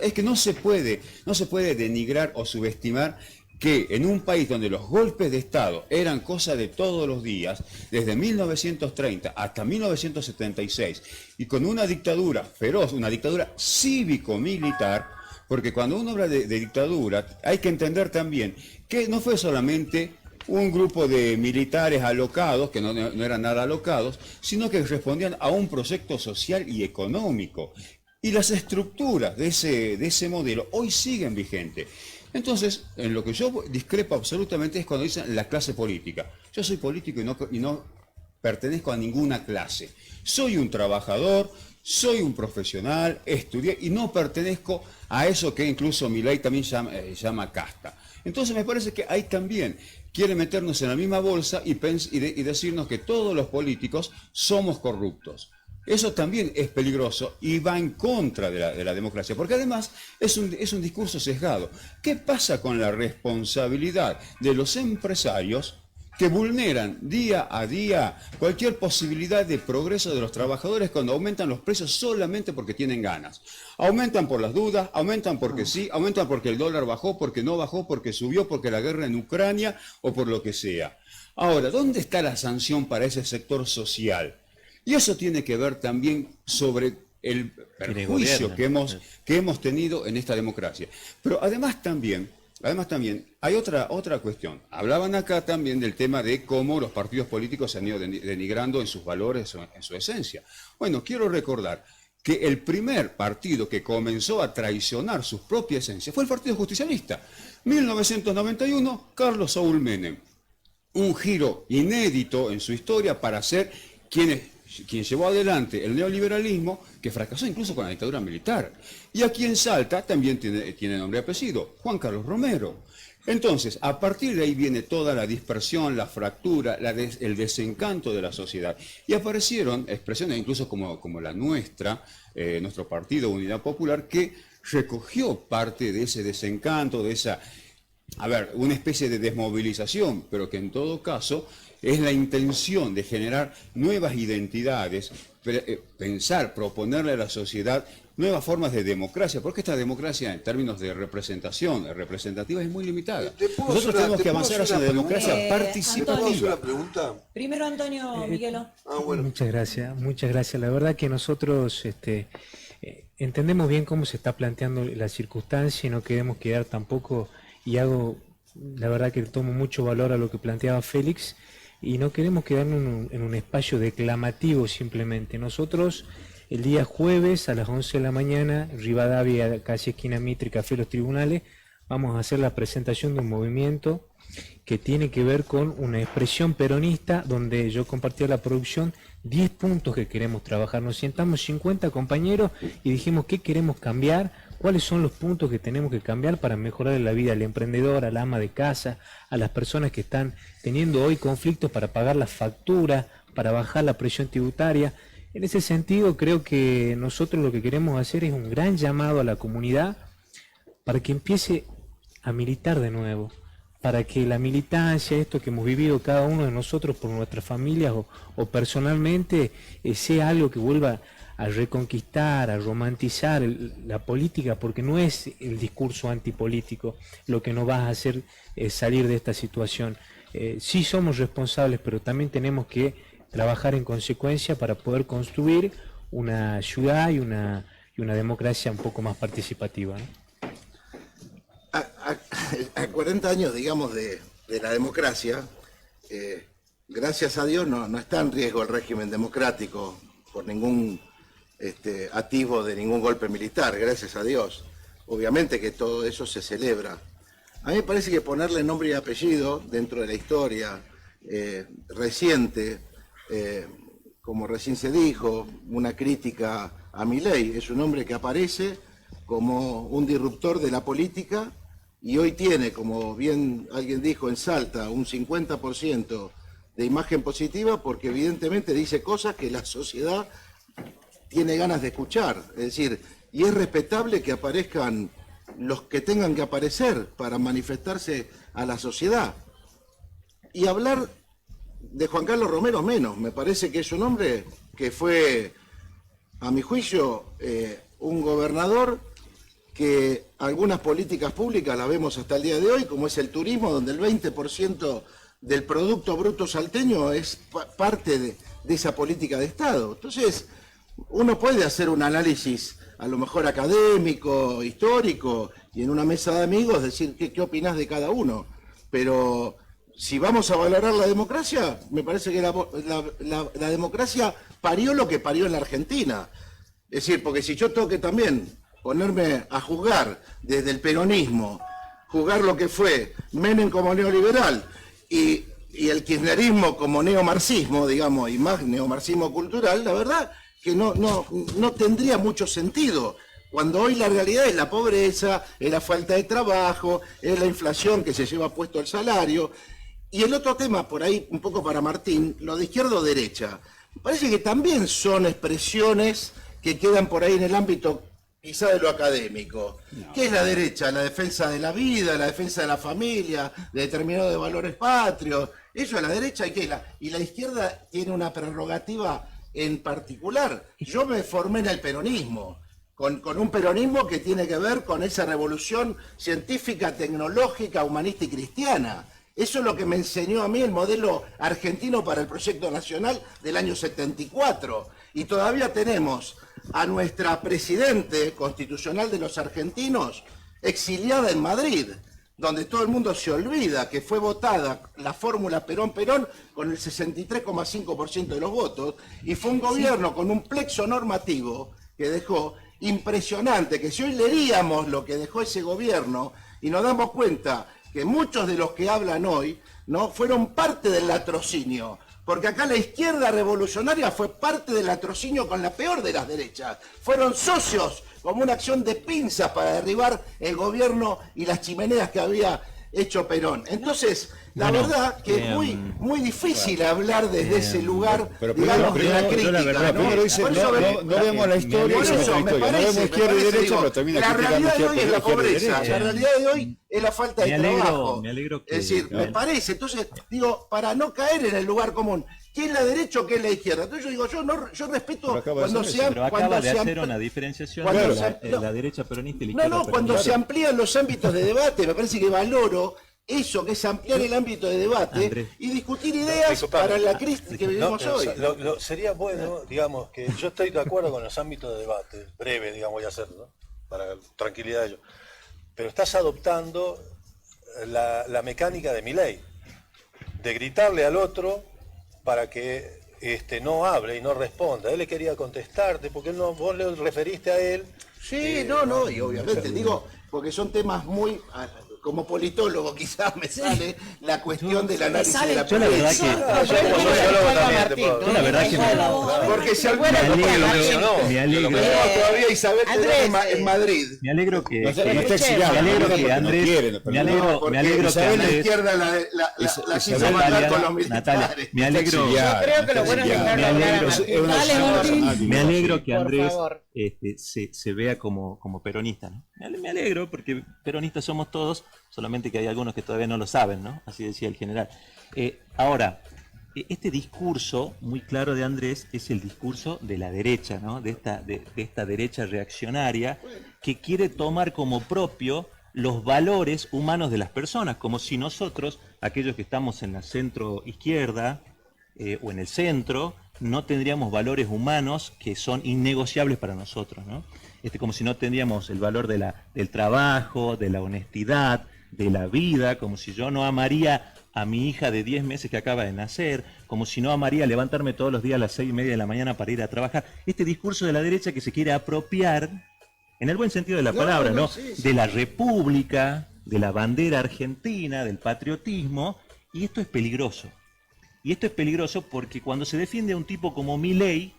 es que no se puede denigrar o subestimar que en un país donde los golpes de Estado eran cosa de todos los días, desde 1930 hasta 1976, y con una dictadura feroz, una dictadura cívico-militar, porque cuando uno habla de dictadura hay que entender también que no fue solamente un grupo de militares alocados, que no eran nada alocados, sino que respondían a un proyecto social y económico. Y las estructuras de ese modelo hoy siguen vigentes. Entonces, en lo que yo discrepo absolutamente es cuando dicen la clase política. Yo soy político y no pertenezco a ninguna clase. Soy un trabajador, soy un profesional, estudié y no pertenezco a eso que incluso Milei también llama casta. Entonces me parece que ahí también quiere meternos en la misma bolsa y decirnos que todos los políticos somos corruptos. Eso también es peligroso y va en contra de la democracia, porque además es un discurso sesgado. ¿Qué pasa con la responsabilidad de los empresarios que vulneran día a día cualquier posibilidad de progreso de los trabajadores cuando aumentan los precios solamente porque tienen ganas? Aumentan por las dudas, aumentan porque sí, aumentan porque el dólar bajó, porque no bajó, porque subió, porque la guerra en Ucrania o por lo que sea. Ahora, ¿dónde está la sanción para ese sector social? Y eso tiene que ver también sobre el perjuicio que hemos tenido en esta democracia. Pero además también hay otra cuestión. Hablaban acá también del tema de cómo los partidos políticos se han ido denigrando en sus valores, en su esencia. Bueno, quiero recordar que el primer partido que comenzó a traicionar su propia esencia fue el Partido Justicialista. 1991, Carlos Saúl Menem. Un giro inédito en su historia para ser quien llevó adelante el neoliberalismo, que fracasó incluso con la dictadura militar. Y aquí en Salta también tiene nombre y apellido, Juan Carlos Romero. Entonces, a partir de ahí viene toda la dispersión, la fractura, el desencanto de la sociedad. Y aparecieron expresiones incluso como la nuestra, nuestro partido Unidad Popular, que recogió parte de ese desencanto, de esa, una especie de desmovilización, pero que en todo caso es la intención de generar nuevas identidades, pensar, proponerle a la sociedad nuevas formas de democracia, porque esta democracia en términos de representación representativa es muy limitada. Nosotros tenemos que avanzar hacia una democracia participativa. Primero Antonio, Miguelo. Bueno. Muchas gracias. La verdad que nosotros entendemos bien cómo se está planteando la circunstancia y no queremos quedar tampoco, la verdad que tomo mucho valor a lo que planteaba Félix, y no queremos quedarnos en un espacio declamativo simplemente. Nosotros el día jueves a las 11 de la mañana, Rivadavia, calle esquina Mitre, Café Los Tribunales, vamos a hacer la presentación de un movimiento que tiene que ver con una expresión peronista, donde yo compartí a la producción 10 puntos que queremos trabajar. Nos sentamos 50 compañeros y dijimos qué queremos cambiar, cuáles son los puntos que tenemos que cambiar para mejorar la vida al emprendedor, al ama de casa, a las personas que están teniendo hoy conflictos para pagar las facturas, para bajar la presión tributaria. En ese sentido, creo que nosotros lo que queremos hacer es un gran llamado a la comunidad para que empiece a militar de nuevo, para que la militancia, esto que hemos vivido cada uno de nosotros por nuestras familias o personalmente, sea algo que vuelva a reconquistar, a romantizar la política, porque no es el discurso antipolítico lo que nos va a hacer salir de esta situación. Sí somos responsables, pero también tenemos que trabajar en consecuencia para poder construir una ciudad y una democracia un poco más participativa, ¿no? A 40 años, digamos, de la democracia, gracias a Dios no está en riesgo el régimen democrático por ningún atisbo de ningún golpe militar, gracias a Dios. Obviamente que todo eso se celebra. A mí me parece que ponerle nombre y apellido dentro de la historia reciente, como recién se dijo, una crítica a Milei, es un hombre que aparece como un disruptor de la política y hoy tiene, como bien alguien dijo en Salta, un 50% de imagen positiva porque evidentemente dice cosas que la sociedad tiene ganas de escuchar. Es decir, y es respetable que aparezcan los que tengan que aparecer para manifestarse a la sociedad. Y hablar de Juan Carlos Romero menos, me parece que es un hombre que fue, a mi juicio, un gobernador que algunas políticas públicas las vemos hasta el día de hoy, como es el turismo, donde el 20% del Producto Bruto salteño es parte de esa política de Estado. Entonces, uno puede hacer un análisis a lo mejor académico, histórico, y en una mesa de amigos decir qué opinás de cada uno, pero si vamos a valorar la democracia, me parece que la democracia parió lo que parió en la Argentina. Es decir, porque si yo tengo que también ponerme a juzgar desde el peronismo, juzgar lo que fue Menem como neoliberal y el kirchnerismo como neomarxismo, digamos, y más neomarxismo cultural, la verdad que no tendría mucho sentido, cuando hoy la realidad es la pobreza, es la falta de trabajo, es la inflación que se lleva puesto el salario. Y el otro tema, por ahí un poco para Martín, lo de izquierda o derecha, me parece que también son expresiones que quedan por ahí en el ámbito quizá de lo académico. No. ¿Qué es la derecha? La defensa de la vida, la defensa de la familia, de determinados valores patrios. Eso es la derecha y la izquierda tiene una prerrogativa en particular. Yo me formé en el peronismo, con un peronismo que tiene que ver con esa revolución científica, tecnológica, humanista y cristiana. Eso es lo que me enseñó a mí el modelo argentino para el proyecto nacional del año 74. Y todavía tenemos a nuestra presidente constitucional de los argentinos exiliada en Madrid, donde todo el mundo se olvida que fue votada la fórmula Perón-Perón con el 63,5% de los votos, y fue un gobierno con un plexo normativo que dejó, impresionante, que si hoy leeríamos lo que dejó ese gobierno y nos damos cuenta que muchos de los que hablan hoy, ¿no?, fueron parte del latrocinio, porque acá la izquierda revolucionaria fue parte del latrocinio con la peor de las derechas, fueron socios como una acción de pinzas para derribar el gobierno y las chimeneas que había hecho Perón. Entonces, la verdad que es muy difícil hablar desde ese lugar, digamos, de la crítica, ¿no? No vemos la historia, por eso me parece, la realidad de hoy es la pobreza, la realidad de hoy es la falta de trabajo. Me alegro que, es decir, me parece, entonces, digo, para no caer en el lugar común, ¿qué es la derecha o qué es la izquierda? Entonces yo digo, yo respeto cuando se pero acaba de hacer una diferenciación entre la derecha peronista y la izquierda peronista. Cuando se amplían los ámbitos de debate, me parece que valoro eso, que es ampliar el ámbito de debate, Andrés, y discutir ideas para la crisis que vivimos hoy. Sería bueno, digamos, que yo estoy de acuerdo con los ámbitos de debate, breve, digamos, voy a hacerlo, ¿no?, para tranquilidad de ellos. Pero estás adoptando la mecánica de Milei, de gritarle al otro para que no hable y no responda. Él le quería contestarte porque vos le referiste a él. Sí, y obviamente, digo, porque son temas muy... Como politólogo quizás me sale la cuestión del análisis de la prensa. La verdad que porque si alguna me alegro todavía Isabel en Madrid. Me alegro que Andrés, me alegro que Isabel la izquierda la quiso matar con los militares. Me alegro. Yo creo que lo bueno es dejarlo hablar. Me alegro que Andrés se vea como peronista, ¿no? Me alegro porque peronistas somos todos, solamente que hay algunos que todavía no lo saben, ¿no? Así decía el general. Ahora, este discurso muy claro de Andrés es el discurso de la derecha, ¿no? De esta derecha reaccionaria que quiere tomar como propio los valores humanos de las personas, como si nosotros, aquellos que estamos en la centro izquierda o en el centro, no tendríamos valores humanos que son innegociables para nosotros, ¿no? Como si no tendríamos el valor del trabajo, de la honestidad, de la vida, como si yo no amaría a mi hija de 10 meses que acaba de nacer, como si no amaría levantarme todos los días a las 6:30 de la mañana para ir a trabajar. Este discurso de la derecha que se quiere apropiar, en el buen sentido de la palabra, ¿no? De la república, de la bandera argentina, del patriotismo, y esto es peligroso. Y esto es peligroso porque cuando se defiende a un tipo como Milei,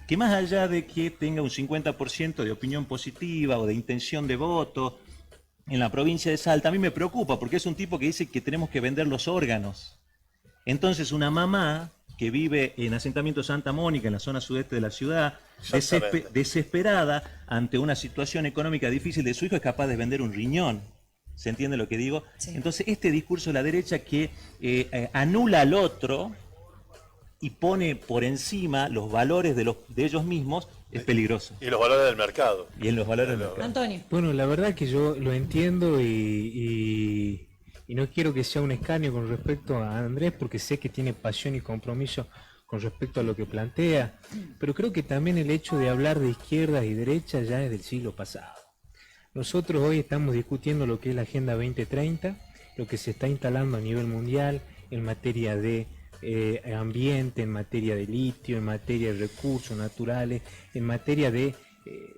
que más allá de que tenga un 50% de opinión positiva o de intención de voto en la provincia de Salta, a mí me preocupa porque es un tipo que dice que tenemos que vender los órganos. Entonces una mamá que vive en asentamiento Santa Mónica, en la zona sudeste de la ciudad, desesperada ante una situación económica difícil de su hijo, es capaz de vender un riñón. ¿Se entiende lo que digo? Sí. Entonces este discurso de la derecha que anula al otro y pone por encima los valores de ellos mismos es peligroso. Y los valores del mercado. Y en los valores del mercado. Antonio. Bueno, la verdad que yo lo entiendo y no quiero que sea un escarnio con respecto a Andrés, porque sé que tiene pasión y compromiso con respecto a lo que plantea, pero creo que también el hecho de hablar de izquierdas y derechas ya es del siglo pasado. Nosotros hoy estamos discutiendo lo que es la Agenda 2030, lo que se está instalando a nivel mundial en materia de ambiente, en materia de litio, en materia de recursos naturales, en materia de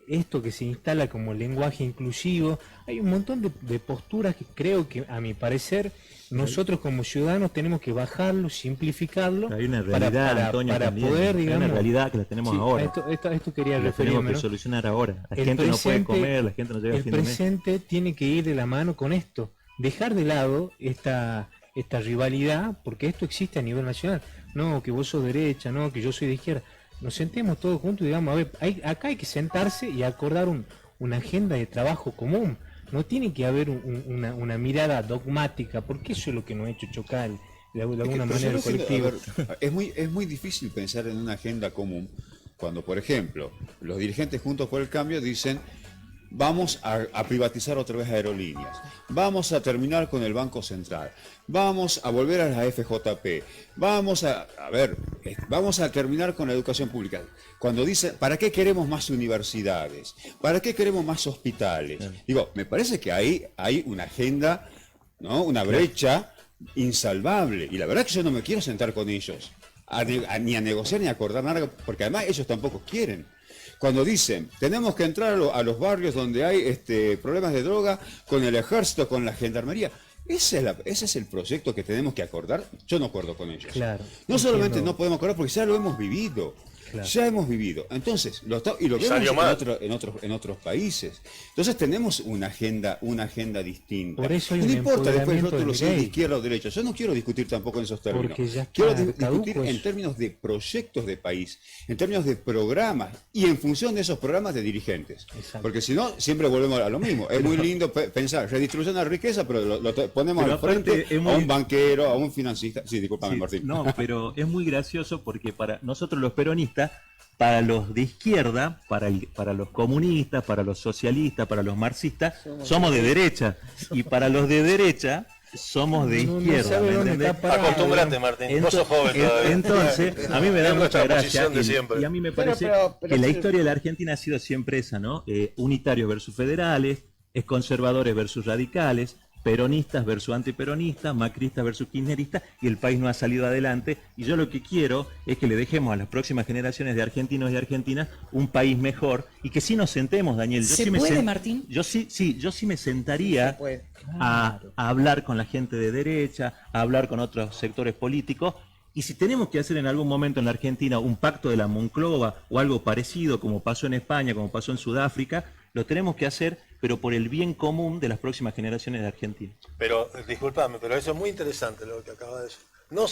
esto que se instala como lenguaje inclusivo. Hay un montón de posturas que creo que, a mi parecer, nosotros como ciudadanos tenemos que bajarlo, simplificarlo. Hay una realidad, Antonio, para también. poder, digamos, hay una realidad que la tenemos ahora. Esto quería la referirme, tenemos que solucionar ahora. La gente no puede comer, la gente no llega a fin de mes. El presente tiene que ir de la mano con esto. Dejar de lado esta rivalidad, porque esto existe a nivel nacional. No, que vos sos derecha, no, que yo soy de izquierda. Nos sentemos todos juntos y digamos, a ver, acá hay que sentarse y acordar una agenda de trabajo común. No tiene que haber una mirada dogmática, porque eso es lo que nos ha hecho chocar de alguna manera el colectivo. Es muy difícil pensar en una agenda común cuando, por ejemplo, los dirigentes Juntos por el Cambio dicen: vamos a privatizar otra vez aerolíneas, vamos a terminar con el Banco Central, vamos a volver a la FJP, vamos a terminar con la educación pública. Cuando dice, ¿para qué queremos más universidades? ¿Para qué queremos más hospitales? Digo, me parece que ahí hay una agenda, ¿no? Una brecha insalvable. Y la verdad es que yo no me quiero sentar con ellos, ni a negociar ni a acordar nada, porque además ellos tampoco quieren. Cuando dicen, tenemos que entrar a los barrios donde hay problemas de droga con el ejército, con la gendarmería. Ese es el proyecto que tenemos que acordar. Yo no acuerdo con ellos. Claro, no solamente entiendo. no podemos acordar porque ya lo hemos vivido. Claro. Ya hemos vivido. Entonces, lo vemos en otros países. Entonces tenemos una agenda distinta. Por eso hay no un importa después el empoderamiento rótulo de si es de Milei. izquierda o derecha. Yo no quiero discutir tampoco en esos términos. Porque ya está Quiero discutir caduco en eso. términos de proyectos de país, en términos de programas y en función de esos programas de dirigentes. Exacto. Porque si no, siempre volvemos a lo mismo. Es muy lindo pensar redistribución de la riqueza, pero lo ponemos Pero al frente aparte es muy- a un banquero, a un financista. Sí, discúlpame, Sí, Martín. no, pero es muy gracioso porque para nosotros los peronistas, para los de izquierda, para los comunistas, para los socialistas, para los marxistas, somos de derecha. Y para los de derecha, somos de No izquierda. sabe ¿me dónde entendés? está parado. Acostumbrate, Martín. Vos sos joven todavía. Entonces, a mí me da Es nuestra mucha posición gracia de siempre. y a mí me Pero- parece pero que la sí. historia de la Argentina ha sido siempre esa, ¿no? Unitarios versus federales, es conservadores versus radicales, peronistas versus antiperonistas, macristas versus kirchneristas, y el país no ha salido adelante. Y yo lo que quiero es que le dejemos a las próximas generaciones de argentinos y argentinas un país mejor y que sí nos sentemos, Daniel. Yo ¿Se sí me puede, Martín? Yo sí me sentaría Se puede. a hablar con la gente de derecha, a hablar con otros sectores políticos. Y si tenemos que hacer en algún momento en la Argentina un pacto de la Monclova o algo parecido, como pasó en España, como pasó en Sudáfrica, lo tenemos que hacer, pero por el bien común de las próximas generaciones de Argentina. Pero, disculpame, pero eso es muy interesante lo que acaba de decir. No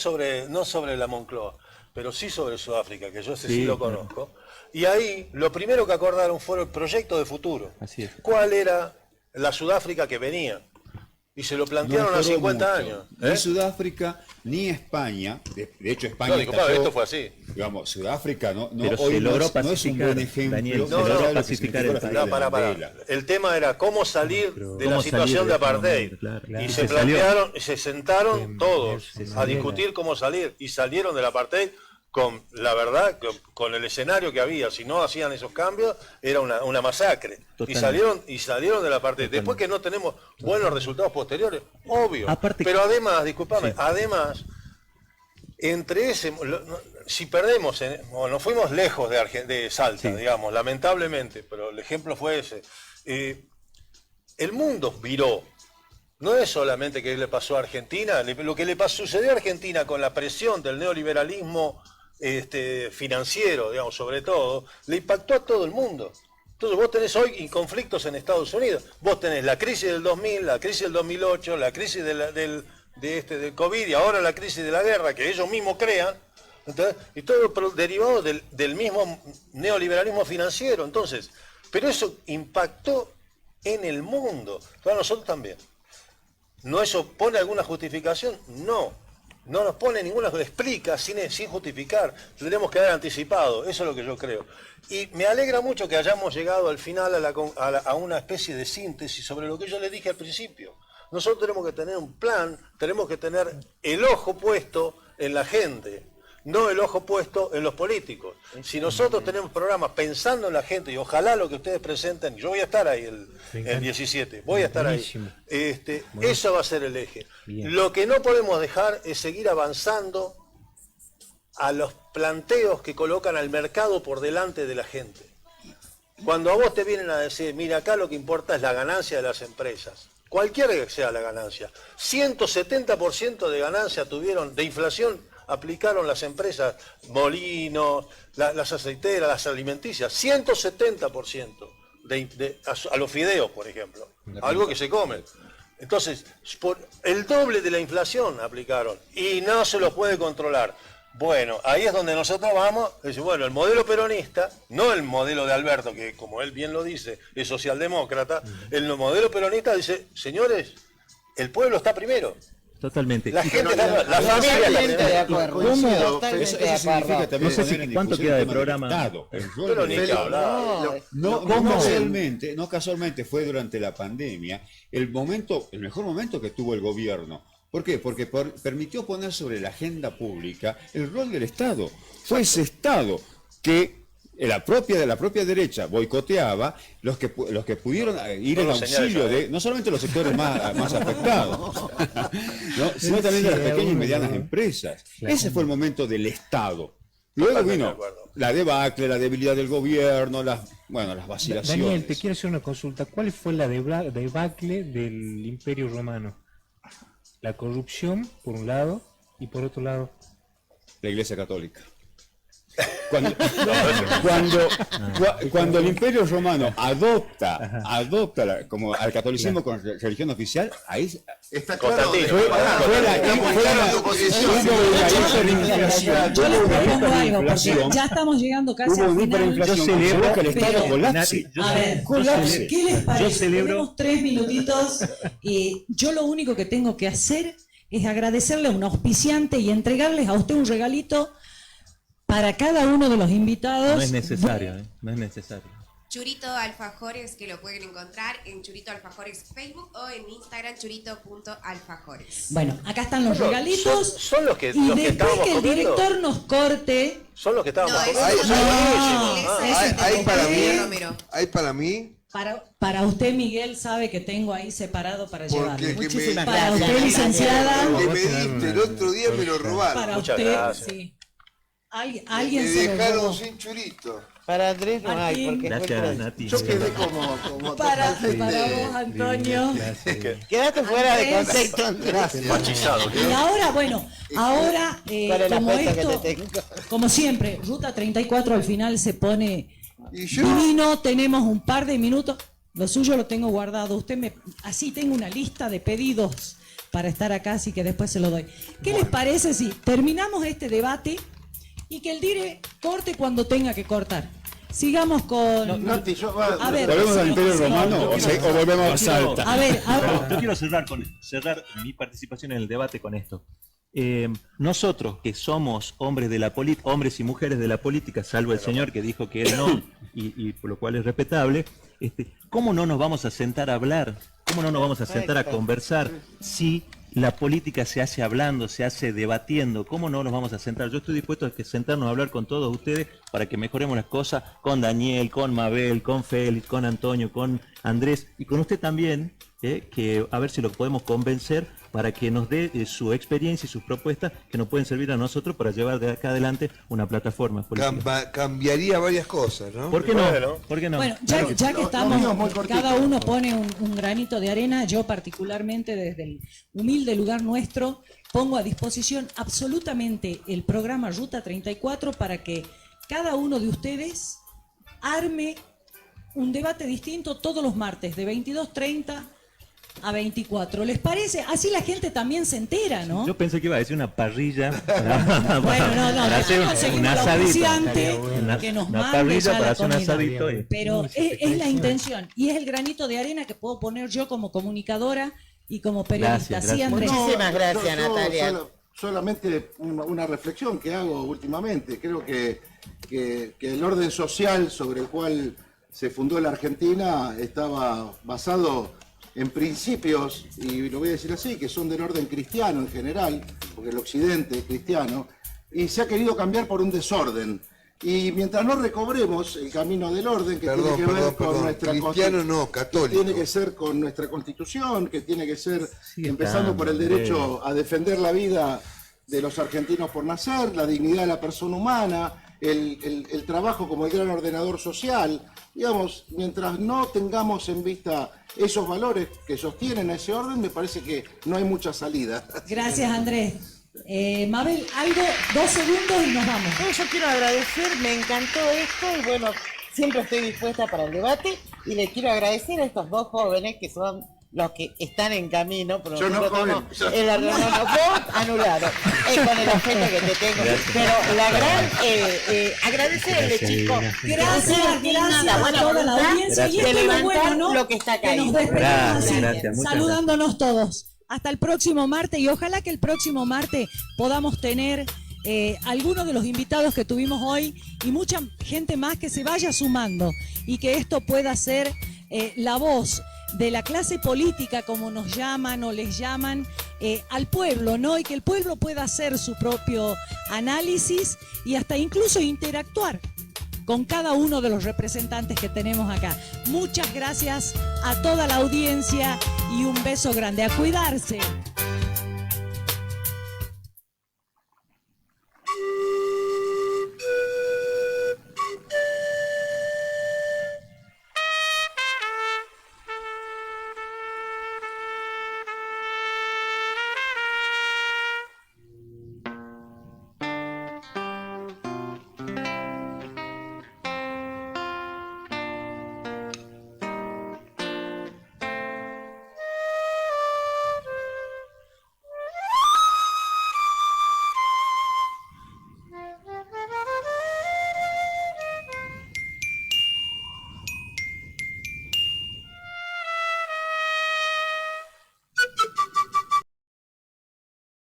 sobre la Moncloa, pero sí sobre Sudáfrica, que yo ese sí lo claro. conozco. Y ahí lo primero que acordaron fue el proyecto de futuro. Así es. ¿Cuál era la Sudáfrica que venía? Y se lo plantearon a mejoró 50 mucho. años. Ni Sudáfrica, ni España. De hecho, España No, disculpame, estalló, esto fue así. Digamos, Sudáfrica Pero hoy se logró no es un buen pacificar, ejemplo. Daniel, se logró de lo que pacificar el significó la país. No, salida de para. Mandela. El tema era cómo salir de la cómo situación salir de de esta apartheid. manera, claro. Y Y se se salió. plantearon, y se sentaron Sí, todos se a salió. discutir cómo salir. Y salieron del apartheid con, la verdad, con el escenario que había. Si no hacían esos cambios, era una masacre. Totalmente. Y salieron del apartheid. Después que no tenemos buenos resultados posteriores, obvio. Aparte- Pero además, discúlpame, Sí. además, entre ese, si perdemos, o nos fuimos lejos de Salta, Sí. digamos, lamentablemente, pero el ejemplo fue ese. El mundo viró. No es solamente que le pasó a Argentina, lo que sucedió a Argentina con la presión del neoliberalismo financiero, digamos, sobre todo, le impactó a todo el mundo. Entonces vos tenés hoy conflictos en Estados Unidos. Vos tenés la crisis del 2000, la crisis del 2008, la crisis del COVID y ahora la crisis de la guerra que ellos mismos crean. ¿Entendés? Y todo derivado del mismo neoliberalismo financiero. Entonces, pero eso impactó en el mundo. Para nosotros también. ¿No eso pone alguna justificación? No. No nos pone ninguna, explica sin justificar. Tendremos que haber anticipado, eso es lo que yo creo. Y me alegra mucho que hayamos llegado al final a una especie de síntesis sobre lo que yo le dije al principio. Nosotros tenemos que tener un plan, tenemos que tener el ojo puesto en la gente, no el ojo puesto en los políticos. Si nosotros tenemos programas pensando en la gente, y ojalá lo que ustedes presenten, yo voy a estar ahí el 17, voy a estar Buenísimo. ahí. Eso va a ser el eje. Bien. Lo que no podemos dejar es seguir avanzando a los planteos que colocan al mercado por delante de la gente. Cuando a vos te vienen a decir, mira, acá lo que importa es la ganancia de las empresas, cualquiera que sea la ganancia, 170% de ganancia tuvieron, de inflación aplicaron las empresas, molinos, las aceiteras, las alimenticias, 170% a los fideos, por ejemplo, algo que se come. Entonces, por el doble de la inflación aplicaron y no se lo puede controlar. Bueno, ahí es donde nosotros vamos, decir, bueno, el modelo peronista, no el modelo de Alberto, que como él bien lo dice, es socialdemócrata, el modelo peronista dice, señores, el pueblo está primero. Totalmente. La gente, la familia está Totalmente de primero. acuerdo. Coincido. Totalmente Eso de significa acuerdo. también No sé si- poner en ¿cuánto discusión queda el de tema del programa? Estado, el rol Pero del ni que Estado. hablar. No casualmente fue durante la pandemia el mejor momento que tuvo el gobierno. ¿Por qué? Porque permitió poner sobre la agenda pública el rol del Estado. Fue ese Estado que la propia derecha boicoteaba los que pudieron ir No en lo auxilio señales, de no solamente los sectores más afectados, ¿no? Sino también de las pequeñas y medianas empresas. Ese fue el momento del Estado. Luego Totalmente de vino acuerdo. la debacle, la debilidad del gobierno, las vacilaciones. Daniel, te quiero hacer una consulta. ¿Cuál fue la debacle del Imperio Romano? La corrupción, por un lado, y por otro lado... La Iglesia Católica. Cuando el Imperio Romano adopta como al catolicismo como religión oficial, ahí Está claro. Constantino. Yo les propongo algo, porque ya estamos llegando casi al final. Yo celebro que el Estado Pero, colapse. A ver, Colapse. ¿qué les parece? celebro- Tenemos 3 minutitos y yo lo único que tengo que hacer es agradecerle a un auspiciante y entregarles a usted un regalito para cada uno de los invitados. No es necesario, no es necesario. Churito Alfajores, que lo pueden encontrar en Churito Alfajores Facebook o en Instagram churito.alfajores. Bueno, acá están los Bueno, regalitos. son los que y después estábamos que el comiendo. director nos corte. Son los que estábamos No, comiendo. ese Ay, es no, buenísimo. ese Ese es es Hay de para Miguel mí, Romero. hay para mí, Para usted, Miguel, sabe que tengo ahí separado para porque llevarle. el que Muchísimas me, Para gracias. usted, licenciada. el que me diste el otro día me lo robaron. Para Muchas usted, gracias. sí. Alguien Me se lo dejaron robó. sin churito. Para Andrés no hay, Martín. porque fue Gracias, por- Nati. Yo quedé como Para totalmente- vos, Antonio. Quedaste fuera de Andrés. contexto, Andrés. Machizado. Y ahora, bueno, ahora, Por el como afecto que esto, te tengo. como siempre, Ruta 34 al final se pone Y yo, divino, tenemos un par de minutos, lo suyo lo tengo guardado, así tengo una lista de pedidos para estar acá, así que después se lo doy. ¿Qué les parece si terminamos este debate y que el dire corte cuando tenga que cortar? Sigamos con... Nati, yo, A ver, ¿Volvemos al sí, Imperio sí, Romano o volvemos a Salta? A ver, Yo quiero cerrar mi participación en el debate con esto. Nosotros que somos hombres hombres y mujeres de la política, salvo el señor que dijo que él no, y por lo cual es respetable, ¿cómo no nos vamos a sentar a hablar? ¿Cómo no nos vamos a sentar a conversar si la política se hace hablando, se hace debatiendo? ¿Cómo no nos vamos a sentar? Yo estoy dispuesto a sentarnos a hablar con todos ustedes para que mejoremos las cosas, con Daniel, con Mabel, con Félix, con Antonio, con Andrés y con usted también, que a ver si lo podemos convencer para que nos dé su experiencia y sus propuestas que nos pueden servir a nosotros para llevar de acá adelante una plataforma política. cambiaría varias cosas, ¿no? ¿Por qué no? Bueno. ¿Por qué no? Bueno, ya que Lo mío es estamos, muy cortito, cada uno por favor. pone un granito de arena, yo particularmente desde el humilde lugar nuestro pongo a disposición absolutamente el programa Ruta 34 para que cada uno de ustedes arme un debate distinto todos los martes de 22:30 a 24. ¿Les parece? Así la gente también se entera, ¿no? Yo pensé que iba a decir una parrilla para, Bueno, no, para hacer ya conseguimos un la asadito. auspiciante que nos Una mande parrilla ya para la hacer un comida. asadito. Pero es la intención y es el granito de arena que puedo poner yo como comunicadora y como periodista. Gracias, Sí, gracias. Andrés. Muchísimas gracias, Natalia. Solamente una reflexión que hago últimamente. Creo que el orden social sobre el cual se fundó la Argentina estaba basado en principios, y lo voy a decir así, que son del orden cristiano en general, porque el occidente es cristiano, y se ha querido cambiar por un desorden. Y mientras no recobremos el camino del orden, que Perdón, tiene que ver con perdón. nuestra Cristiano no, católico. tiene que ser con nuestra constitución, que tiene que ser Sí, empezando por el Andrés. derecho a defender la vida de los argentinos por nacer, la dignidad de la persona humana, el trabajo como el gran ordenador social. Digamos, mientras no tengamos en vista esos valores que sostienen a ese orden, me parece que no hay mucha salida. Gracias, Andrés. Mabel, algo, 2 segundos y nos vamos. No, yo quiero agradecer, me encantó esto y bueno, siempre estoy dispuesta para el debate y le quiero agradecer a estos dos jóvenes que son los que están en camino. Pero Yo no, nosotros joven, tenemos yo- el ordenador, vos anulado, con el afecto que te tengo. Pero la gran, agradecerle, chicos. Gracias La a buena toda la voluntad audiencia. Y de esto es lo levantar bueno, ¿no? lo que está Que nos caído. despedimos Gracias, así, gracias, muchas saludándonos todos. Hasta el próximo martes y ojalá que el próximo martes podamos tener algunos de los invitados que tuvimos hoy y mucha gente más que se vaya sumando y que esto pueda ser la voz de la clase política, como nos llaman o les llaman, al pueblo, ¿no? Y que el pueblo pueda hacer su propio análisis y hasta incluso interactuar con cada uno de los representantes que tenemos acá. Muchas gracias a toda la audiencia y un beso grande. A cuidarse.